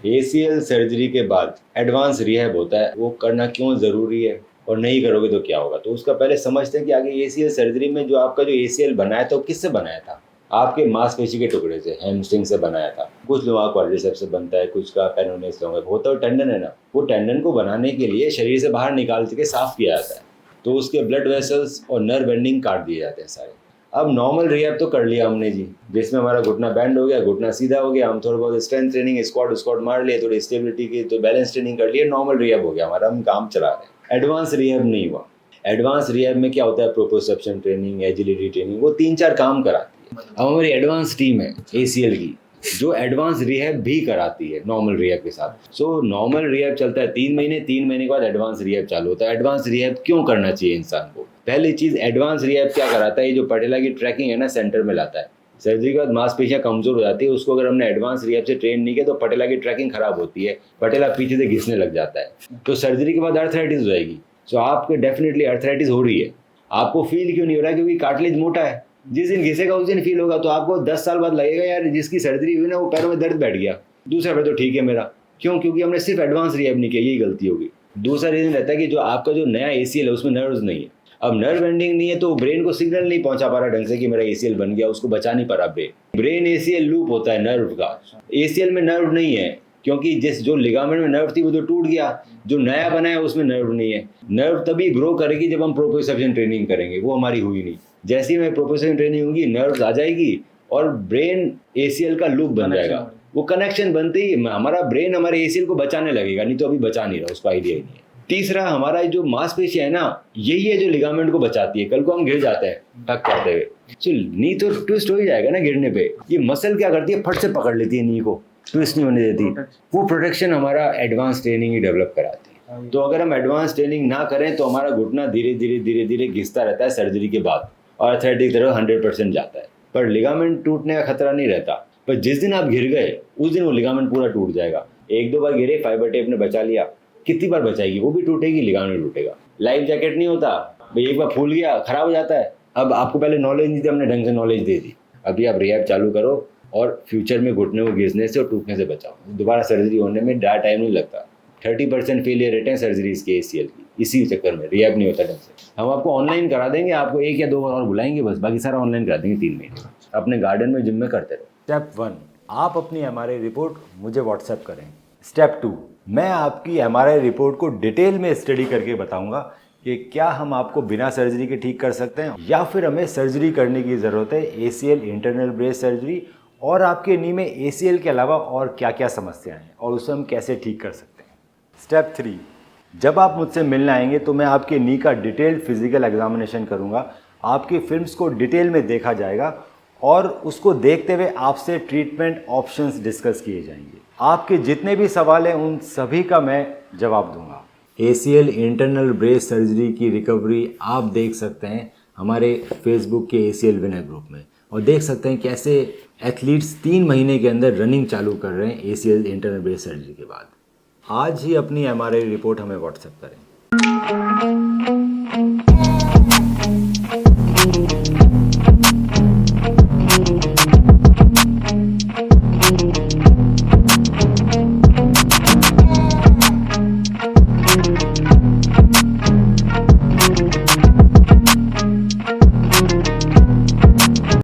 ACL surgery के बाद advance rehab होता है, वो करना क्यों ज़रूरी है और नहीं करोगे तो क्या होगा? तो उसका पहले समझते हैं कि आगे ACL सर्जरी में जो आपका जो ACL बनाया था वो किससे बनाया था? आपके मांसपेशी के टुकड़े से, हैमस्ट्रिंग से बनाया था। कुछ लोगों का क्वाड्रिसेप्स से बनता है, कुछ का पेरोनेस होगा, वो तो टेंडन है ना, वो टेंडन को बनाने के लिए शरीर से बाहर निकाल के साफ किया जाता है, तो उसके ब्लड वेसल्स और नर्व एंडिंग काट दिए जाते हैं सारे। अब नॉर्मल रिहैब तो कर लिया हमने जी, जिसमें हमारा घुटना बैंड हो गया, घुटना सीधा हो गया, हम थोड़ा बहुत स्ट्रेंथ ट्रेनिंग स्क्वाट मार लिए, थोड़ी स्टेबिलिटी की तो बैलेंस ट्रेनिंग कर लिए, नॉर्मल रिहैब हो गया हमारा, हम काम चला रहे हैं। एडवांस रिहैब नहीं हुआ। एडवांस रिहैब में क्या होता है, प्रोप्रोसेप्शन ट्रेनिंग, एजिलिटी ट्रेनिंग, वो 3-4 काम कराती है। अब हमारी एडवांस टीम है ACL की जो एडवांस रिहैब भी कराती है नॉर्मल रिहैब के साथ। सो नॉर्मल रिहैब चलता है 3 महीने, 3 महीने के बाद एडवांस रिहैब चालू होता है। एडवांस रिहैब क्यों करना चाहिए इंसान को? पहली चीज, एडवांस रिहैब क्या कराता है, ये जो पटेला की ट्रैकिंग है ना, सेंटर में लाता है। सर्जरी के बाद मांसपेशियां कमजोर हो जाती है, उसको अगर हमने एडवांस रिहैब से ट्रेन नहीं किया तो पटेला की ट्रैकिंग खराब होती है, पटेला पीछे से घिसने लग जाता है, तो सर्जरी के बाद अर्थराइटिस हो जाएगी। सो आपको डेफिनेटली अर्थराइटिस हो रही है, आपको फील क्यों नहीं हो रहा है? क्योंकि कार्टिलेज मोटा है, जिस दिन घिसेगा उस दिन फील होगा। तो आपको 10 साल बाद लगेगा यार जिसकी सर्जरी हुई ना वो पैरों में दर्द बैठ गया, दूसरा पैर तो ठीक है मेरा। क्यों? क्योंकि हमने सिर्फ एडवांस रिहैब नहीं किया, यही गलती होगी। दूसरा रीजन रहता है कि जो आपका जो नया ACL है उसमें नर्व्स नहीं है। अब नर्व एंडिंग नहीं है तो ब्रेन को सिग्नल नहीं पहुंचा पा रहा ढंग से कि मेरा ACL बन गया, उसको बचा नहीं पा रहा ब्रेन ACL लूप होता है नर्व का, ACL में नर्व नहीं है, क्योंकि जिस जो लिगामेंट में नर्व थी वो तो टूट गया, जो नया बना है उसमें नर्व नहीं है। नर्व तभी ग्रो करेगी जब हम प्रोप्रियोसेप्शन ट्रेनिंग करेंगे, वो हमारी हुई नहीं। जैसे ही में प्रोप्रियोसेप्शन ट्रेनिंग होगी, नर्व्स आ जाएगी और ब्रेन ACL का लूप बन जाएगा। वो कनेक्शन बनते ही हमारा ब्रेन हमारे ACL को बचाने लगेगा, नहीं तो अभी बचा नहीं रहा, उसको आइडिया ही नहीं है। तीसरा, हमारा जो मांसपेशी है ना, यही है जो लिगामेंट को बचाती है। कल को हम गिर जाते हैं टक करते हुए, तो नी तो ट्विस्ट हो ही जाएगा ना गिरने पे। ये मसल क्या करती है, फट से पकड़ लेती है, नी को ट्विस्ट नहीं होने देती। वो प्रोटेक्शन हमारा एडवांस ट्रेनिंग ही डेवलप कराती है। तो अगर हम एडवांस ट्रेनिंग ना करें तो हमारा घुटना धीरे धीरे घिसता रहता है सर्जरी के बाद, और अर्थराइटिस तरफ 100% जाता है। पर लिगामेंट टूटने का खतरा नहीं रहता, पर जिस दिन आप गिर गए उस दिन वो लिगामेंट पूरा टूट जाएगा। 1-2 बार गिरे, फाइबर टेप ने बचा लिया, कितनी बार बचाएगी? वो भी टूटेगी, लिगामेंट टूटेगा। लाइफ जैकेट नहीं होता भाई, एक बार फूल गया खराब हो जाता है। अब आपको पहले नॉलेज नहीं थी, हमने ढंग से नॉलेज दे दी। अभी आप रिहैब चालू करो और फ्यूचर में घुटने को घिसने से और टूटने से बचाओ। दोबारा सर्जरी होने में ज़्यादा टाइम नहीं लगता। 30% फेलियर रेट है सर्जरीज के ACL की, इसी चक्कर में रिहैब नहीं होता ढंग से। हम आपको ऑनलाइन करा देंगे, आपको 1 या 2 बार और बुलाएंगे बस, बाकी सारा ऑनलाइन करा देंगे 3 महीने। अपने गार्डन में जिम में करते रहो। स्टेप 1, आप अपनी MRI रिपोर्ट मुझे व्हाट्सएप करें। स्टेप 2, मैं आपकी MRI रिपोर्ट को डिटेल में स्टडी करके बताऊंगा कि क्या हम आपको बिना सर्जरी के ठीक कर सकते हैं या फिर हमें सर्जरी करने की ज़रूरत है, ACL इंटरनल ब्रेस सर्जरी, और आपके नी में ACL के अलावा और क्या क्या समस्याएं हैं और उसे हम कैसे ठीक कर सकते हैं। स्टेप 3, जब आप मुझसे मिलने आएंगे तो मैं आपके नी का डिटेल्ड फिजिकल एग्जामिनेशन करूँगा, आपकी फिल्म्स को डिटेल में देखा जाएगा और उसको देखते हुए आपसे ट्रीटमेंट ऑप्शंस डिस्कस किए जाएंगे। आपके जितने भी सवाल हैं उन सभी का मैं जवाब दूंगा। ACL इंटरनल ब्रेस सर्जरी की रिकवरी आप देख सकते हैं हमारे फेसबुक के ACL विनर ग्रुप में, और देख सकते हैं कैसे एथलीट्स 3 महीने के अंदर रनिंग चालू कर रहे हैं ACL इंटरनल ब्रेस सर्जरी के बाद। आज ही अपनी MRI रिपोर्ट हमें व्हाट्सएप करें।